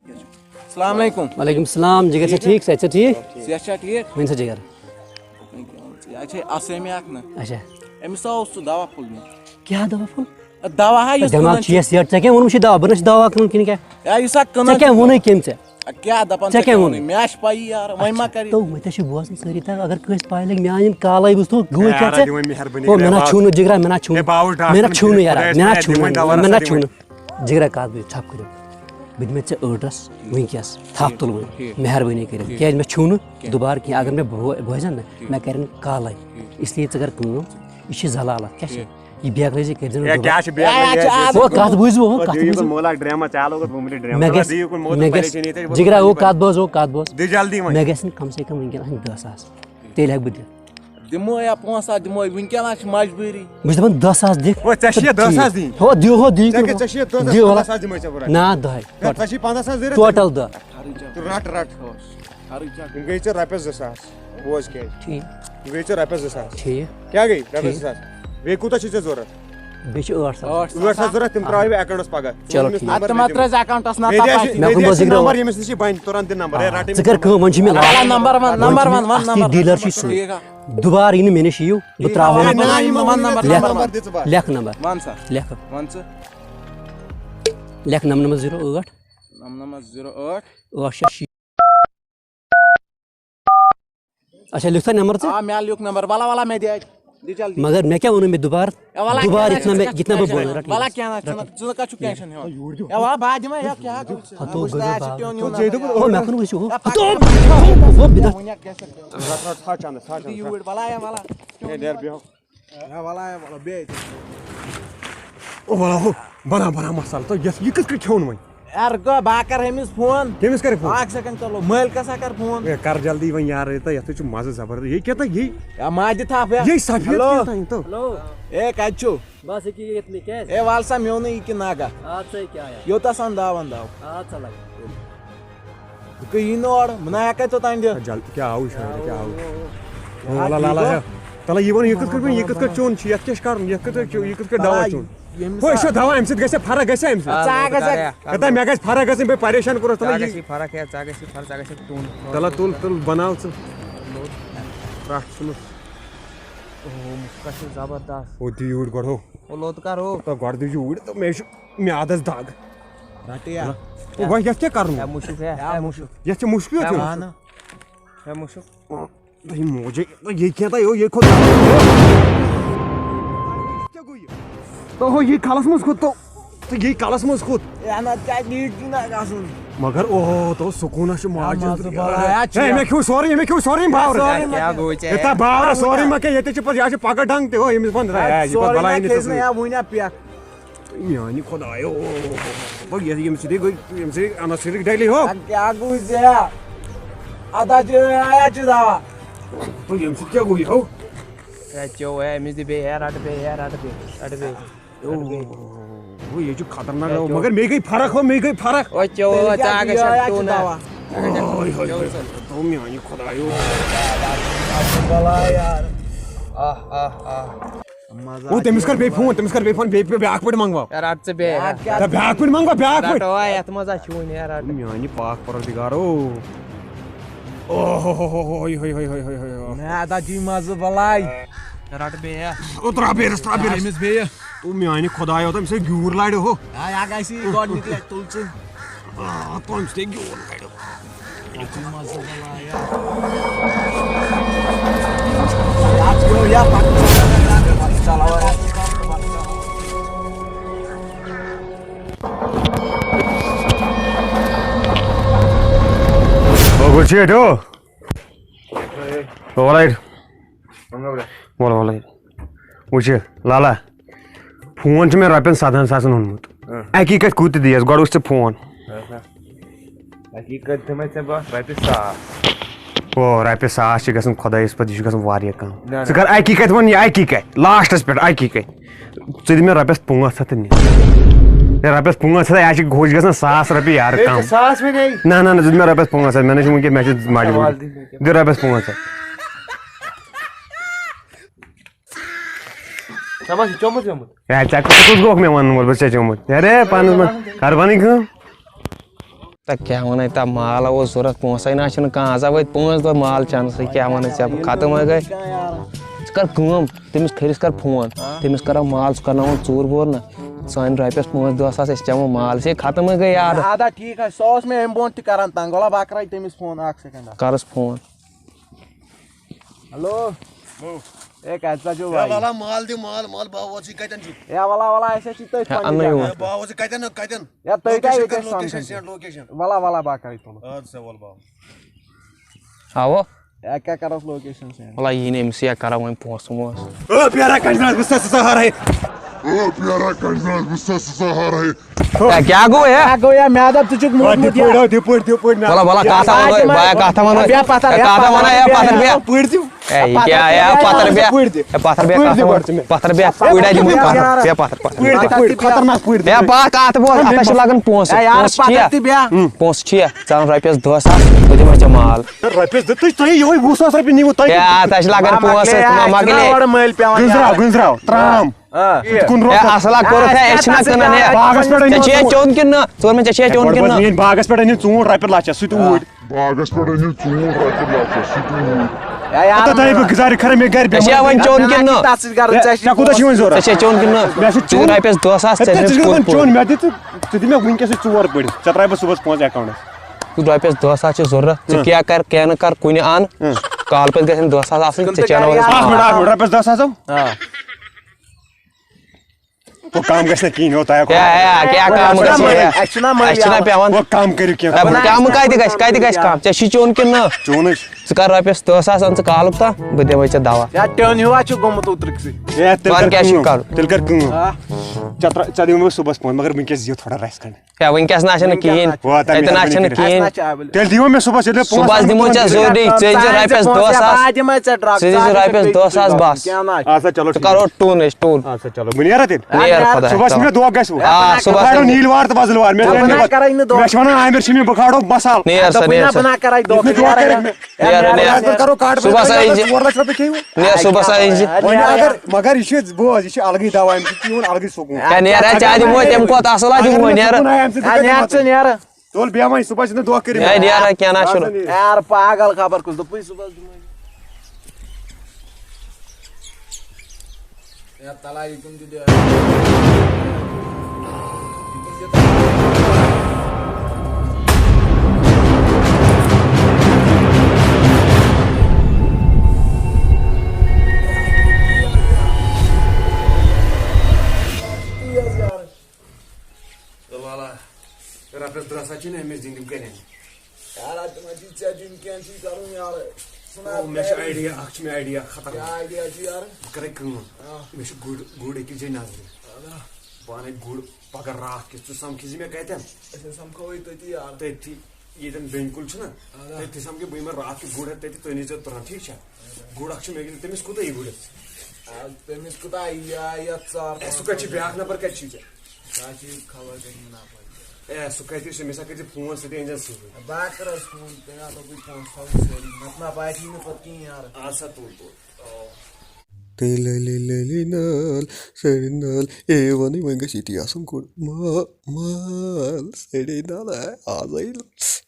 अस्सलाम वालेकुम। वालेकुम सलाम। जिगर से ठीक से ठीक सेहत ठीक वन से जिगर अच्छा आसामी आख न अच्छा अमिस आव सु दवा फुल क्या दवा फुल दवा है युस दिमाग छिया सेट चे क्या वोन छी दवा बनस दवा कन किन क्या या युस कन चे क्या वोन किन चे क्या दपन चे क्या वोन मैश पाई यार वही मा करी तो मते छ बोसन सरी तक अगर कस पाए लग म्यान कालाई बस तो गो क्या चे ओ मेना छून जिगरा मेना छून यार मेना छून जिगरा का भी छाप करो बिद में चे एड्रेस विंकस थाप तुल मेहरबानी कर क्या मैं छून दोबारा कि अगर मैं भजन मैं करन कालाई इसलिए अगर तुम ये जलालत क्या ये बैग रेजी कर देना क्या बैग वो कात बुझबो हो कात बुझ मोला ड्रामा चालो को मुमरे ड्रामा मैं जिगरा वो कात बोस दे जल्दी मैं गसन कम से कम विंकन 10,000 तेल हक बद दिमो या 5 दिमो विंकन आछ मजबूरी मुझ दपन 10,000 दे वो चशिया 10,000 दी हो दियो दी चशिया 10,000 दिमो छ बरा ना दह चशी 5,000 दे टोटल द रट खर्चा गई छ रुपए 2,000 बोझ के ठीक गई छ रुपए 2,000 ठीक क्या गई रुपए 2,000 वे कोता छ जरूरत बेच 800 जरूरत तुम त्रावे अकाउंट्स पगा चलो ठीक अत मात्र अकाउंट्स ना मैं नंबर यमस निश बाइन तुरंत नंबर है राटे जिगर को मन में वाला नंबर नंबर डीलर छी दोबारा इन मैंने शियो बत्राव नंबर लेख नंबर मान सा लेख लेख नंबर 08 नंबर 08 अच्छा लिखता नंबर से हां मैं लिख नंबर वाला मैं दे जल्दी मगर मैं क्या बोलूं मैं दोबारा इतना मैं जितना मैं बोल रहा वाला क्या ना चुना का टेंशन है या वाला बाद में या क्या तो ओ मैं कौन वैसे हो तो वो बिना था चांद यू वाला या वाला ये देर बियो या वाला बे ओ वाला हो बना मसाला तो ये किस के छोन वई यार को बाकर हेमिस फोन केमिस करे फोन 1 सेकंड चलो मेल कैसा कर फोन ए कर जल्दी वही यार ये तो यत मजा जबरदस्त ये क्या था ये या माज था ये सफेद क्या था तो हेलो ए काचो बस की इतनी कैसे ए वालसा म्योने की नागा आज से क्या है योता संदाव आज चला कहीं नोड मना का तो तांदे जल्दी क्या आउ शायद क्या आउ वाला लाला है तला ये वन ये कस चोन छी यत के कर ये कस दवा चोन हो इशो दवा एमसित गसे फरक गसे एमसित चागा कता मैं गस फरक गसे बे परेशान करो तला ये फरक है चागा से टून तला तुल बनाओ चल राख सुनो ओ मुक्का जबरदस्त ओ दिउड गडो ओ लोत करो तो गड दिजु उड तो मैं आदस दाग राटिया ओ भाई क्या करनु या मुशुक है या मुशुक ये छ मुश्किल है ना या मुशुक भाई मुझे ये क्या था ये खुद तो हो ये कालस मस खुद तो ये कालस मस खुद या ना क्या नीट ना गासन मगर ओ तो सुकून छ माज है मैं क्यों सॉरी बावर क्या गोचे एता बावर सॉरी म के येते छ पर यासे पागल ढंग ते हो ये बंद रहा है ये भला ही नहीं या बुना पिया यानी खुदायो वो ये सिरी गई ये अना सिरी डेली हो क्या गोचे आधा जो आया चुदावा तो ये क्या गई हो जो है मिस बे यार अट बे वो ये जो खतरनाक है मगर मैं गई फरक ओ चो चागा तो ना तो मैं यानी खुदायो भला यार वो तेमिस कर बे फोन बे बैक पट मंगवा यार अट से बे ता बैक पट मंगवा बैक पट ओ यार मजा छून यार मैं यानी पाक परदिगारो ओ हो मैं आधा जी मजा भलाई रट बे उतरा बेरस मिस बे तू मैं यानी खुदायो तो हमसे ग्यूर लाड़ो हो या गाइसी गॉड निकले तुलच तो हमसे ग्यूर लाड़ो मजा भलाई यार जो या पाक चलाओ यार ओ गुड शिट हो ऑलराइट बोला वुचे लाला फोन में रुपये 7,000 ओनमुत हकीकत कूत दियस गड वुच फोन हकीकत में से बस रुपये 100 ओ रुपये 100 गसन खुदायस पत यह गसन वारिया कम ज कर हकीकत वन ये हकीकत लास्टस पे हकीकत ज मे रुपये 500 नि रुपये 500 यह घोष गसन 1,000 रुपये यार कम 100 में नहीं ना ज मे रुपये 500 मैंने वह मजबूर दे रुपये 500 समझ चोमुत या चक कुछ गोक में वन बोल बच्चे चोमुत अरे पान कर बनी क्या वन ता माल वो जरूरत पोसा ना कह आज वो 5 दह माल चांस क्या वन खत्म गए कर तमिस खरिस कर फोन तमिस कर माल कर चूर बोर ना सान रपस 5-10 चमो माल से खत्म गई यार आधा ठीक है 100 में एम बोन कर तंगोला बाकरा तमिस फोन 1 सेकंड करस फोन हेलो ए कत्ता जो भाई वाला माल दे माल माल बाव छि कतन छि ए वाला ऐसे छि तई अन्य बाव छि कतन या तई का लोकेशन वाला बाकरा तो अच्छा वाल बाव आओ या क्या करस लोकेशन से वाला ये नेम से करा वहीं पोस मोस ओ प्यारा कंजनास गुस्सा सहारा है ओ प्यारा कंजनास गुस्सा सहारा है क्या गो है आ गया मैदा तुझ मुद दिपोड़ बोला काथा मन बाया काथा मन काथा मन या पाथर बिया पुड़ दियो ए क्या या पाथर बिया पाथर बिया पुड़ा दी मुझ पाथर पुड़ खतरनाक पुड़ या बा काथ बो अतश लागन पोस यार पाथर बिया पोस छिया चल रपिस 10,000 बदि मच माल रपिस दत तई योय 20,000 रुपया नीव तई या अतश लागन पोस मगले गुंजराव त्राम कुन या असला कोर थे एछना कन ने बागस पेड चे चोन किन चोर में चे चोन किन नीन बागस पेड नी 4 रुपया लाच सुत ऊड बागस पेड नी 4 रुपया लाच सुत यार तई गुजारी खरे में घर चे वन चोन किन चा कुदा छी वन जोरा चे चोन किन चोर रपिस 10,000 चे चोन में दित तदि में वुन के 4 पड़ चतराय बस सुबह 5 अकाउंट तू रपिस 10,000 चे जरूरत चे क्या कर क्या न कर कोई आन काल पे गसन 10,000 आसन चे चैनल मिनट रपिस 10,000 हां वो काम कैसे कीन होता है क्या काम एक्शन पेवन वो काम करियो के काम कति गस काम चे शिचोन किन न चोन च कर रपिस 10,000 अन च काल ता बदे वच दवा या टर्न हुआ छु गोमत उतरक्सी ए वन क्या शिकार तिल कर चतरा चदियो में सुबह 5 मगर विंकेस जियो थोड़ा रेस्ट करने क्या विंकेस नाशन कीन इतना नाशन कीन तेल दियो में सुबह से सुबह दिमो च जोडी चेंज रपिस 10,000 में च ड्रग चेंज रपिस 10,000 बस अच्छा चलो करो टून अच्छा चलो मुनियारा तेल नियर पता सुबह में दो गस हां सुबह खाड़ो नीलवार तो बजलवार में बना कराई न दो मैं शवना आमिर सिमी बखाड़ो मसाल नियर से बना कराई दो नियर करो कार्ड सुबह से 4 लाख रुपए खेयो नियर सुबह से मगर इशे बोज इशे अलगी दवा में तीन अलगी सोगु क्या नियर चा दिमो तेम को असला दिमो नियर नियर तोल बिया में सुबह से दो करी नियर क्या ना शुरू यार पागल खबर कुछ तो पुई सुबह या तला इकुन दे रपिस 10,000 ने में जिंदगी करे यार आज मैं जीत दिन कैंसिल करूं यार सुना मैं आइडिया अक्ष में आइडिया खत्म क्या आइडिया जी यार करे कम मैं गुड़ की जे नाजर पाने गुड़ पगर रात के तो सम खिजी में कहते हैं ऐसे सम कोई तो यार ते ये जन बेंकुल छ ना ते सम के बुई में रात के गुड़ ते तो नहीं जत ठीक है गुड़ अक्ष में तमिस कोता ये गुड़ तमिस कोता या चार सुका ची ब्याक ना पर क्या चीज है काची खबर कहीं ना ए सुकाती से मिसा के फोन से एंजल से बाकरस फोन तेरा तो कोई फोन साउंड सेरी मतलब पार्टी में पत्ती यार आसा तो Telelelelelal, serenal, evani wenga siti asum kur mal serenal azayl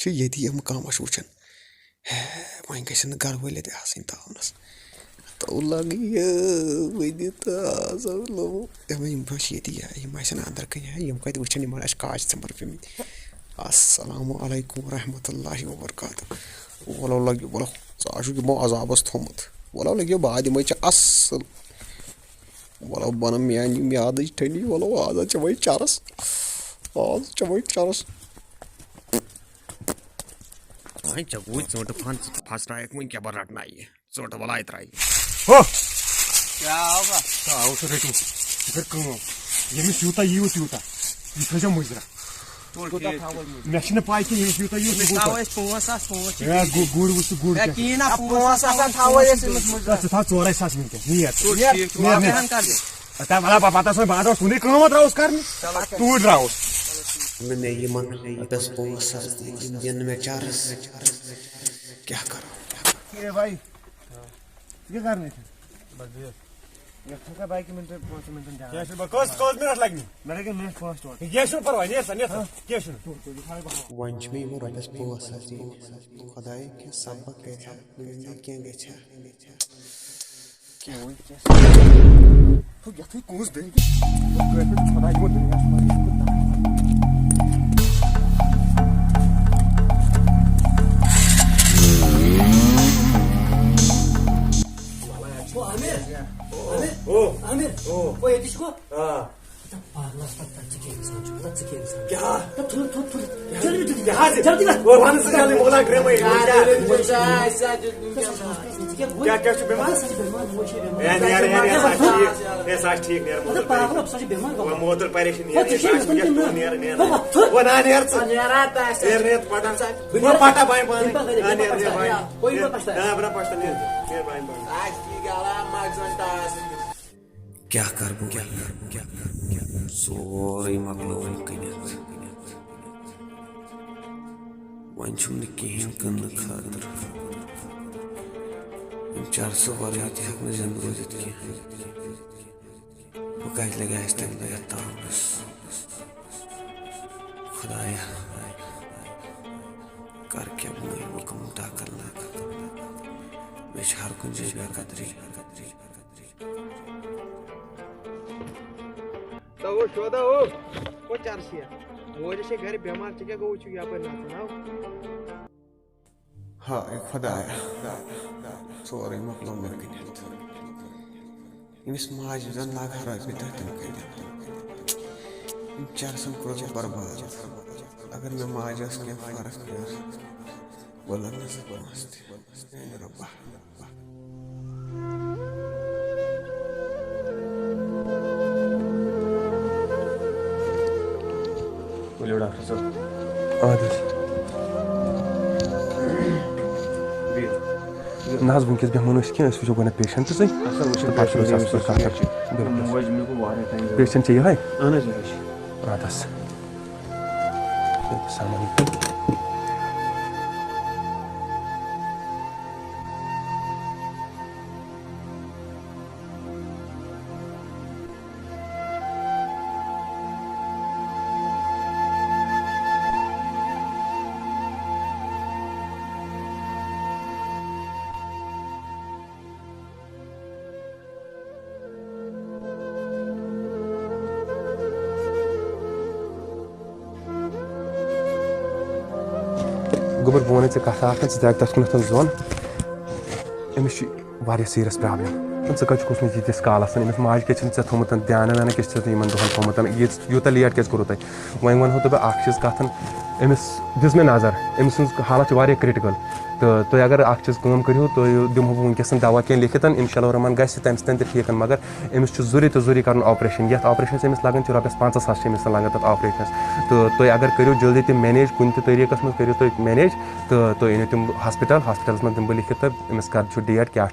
çi yediyem kama şuçan wenga sin garwele de asin taunas tolagi vedita azalo emin baş yediya imaysan andar kanya yem kaydı uçani malaş kaç samar fimi assalamu alaykum ve rahmetullahi ve berekatuh wallahi wala saşu ki mo azabas thomut वला लगे बाद में असल वला बन मैं याद ठंडी वला आज चवई चारस आई चगुई चोट फर्स्ट राइक में क्या बर रटना है चोट वाला इतना ही हो क्या होगा आओ तो रेटू फिर कम ये में सूता ये खजा मुजरा Mexendo pai que isso tá aí o tawa esposa é guru você guru aqui na poça essa tawa esse você tá chora essas minhas nie tá vai lá para patar só baixo suní como outra os carne tudo raus मैंने ये मन बस पोसा दिन में चारस क्या करो ये भाई ये करने थे वन मे रपस 5 खुदा क्या सबक कर क्या कूस दे Amir, o yetiş ko? Parlastak da çıkayım sanki, da çıkayım sanki. Ya, tut. Gel bir tut. Ya hadi. Gel lan. O bana sıkalım oğlan kremayı. क्या क्या छु बीमार ये साच ठीक नेर मतलब पागल अब सच बीमार वो मोटर परेशान नेर नेर वो ना नेर नेर पटा वो पटा बाई बाई नेर बाई कोई नहीं पछता ना बना पछता नेर बाई बाई आज की गाला magzontas क्या करबो सोरे मगलो कन्यत वन छुम न कहीं कन खातर इन 400 वाले थे हक में जंग रोजित की वो कह लगा इस टाइम में आता हूँ बस खुदाया कर क्या बुआई मुकम उठा करना मैं हर कुछ जगह कदरी तो वो शोधा हो वो 400 वो जैसे घर बीमार चिके को उच्च यहाँ पर ना सुनाओ हाँ एक खुदाया सोरे मगलो मेरे कन्यत इस माज जन लाग हरा भी तहतम कर इन 400 करोड़ बर्बाद अगर मैं माजस के फर्क कर बोला न सकते रब्बा बोलिए डॉक्टर साहब ना वनकस बेहमान क्या वो गो पेशेंट पेशेंट ये रातस गोबर बह वन कथ देख तथ कुन जोन अमिस सीरियस प्रॉब्लम च कूसम यीतिस कालस अमिस माज क्या थोमुत ध्यान वान क्या दुहन थोमुत यूत लेट क्या कोर वह वनो तो बह चीज कथ अमिस दिस मे नजर अमिस हालत क्रिटिकल तो तुम अगर चीज करो तो दिमो बह वनकस दवा क्या लिखित इंशाल्लाह रहमान गि तम ठीक मगर अमिस जरूरी तो जरूरी कर ऑपरेशन ये ऑपरेशन अमिस लगन रपस 5,000 अमिस लगन तथ ऑपरेशन तो तुम अगर करो जल्दी तम मैनेज कुन तरीक मज करो तुम मैनेज तो तुम अनो तम हॉस्पिटल मज दिम लिखित अमिस कर डेट क्या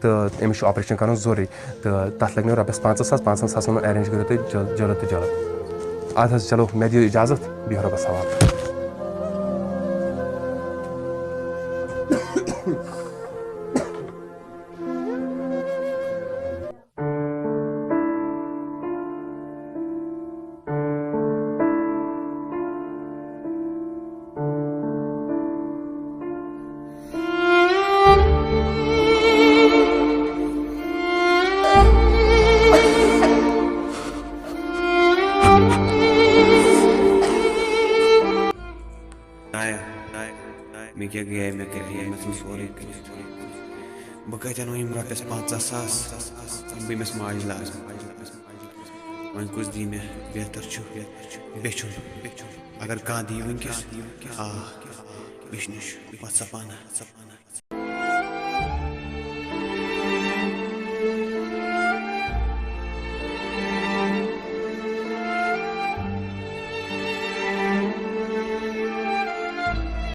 तो अमिस ऑपरेशन कर जरूरी तो तथ लगे रपस 5,000 अरेंज करो तुम जल्द तो जल्द आज चलो मे दियो इजाजत बिह रबस हवाल मैं क्या गया मैं कर मैं तुम सोरे बह कतन वन रपस 5,000 बस माज लाज वन कुछ दी मे बेहतर बेचुन अगर कह दी वनकस आ बेचन पत सपाना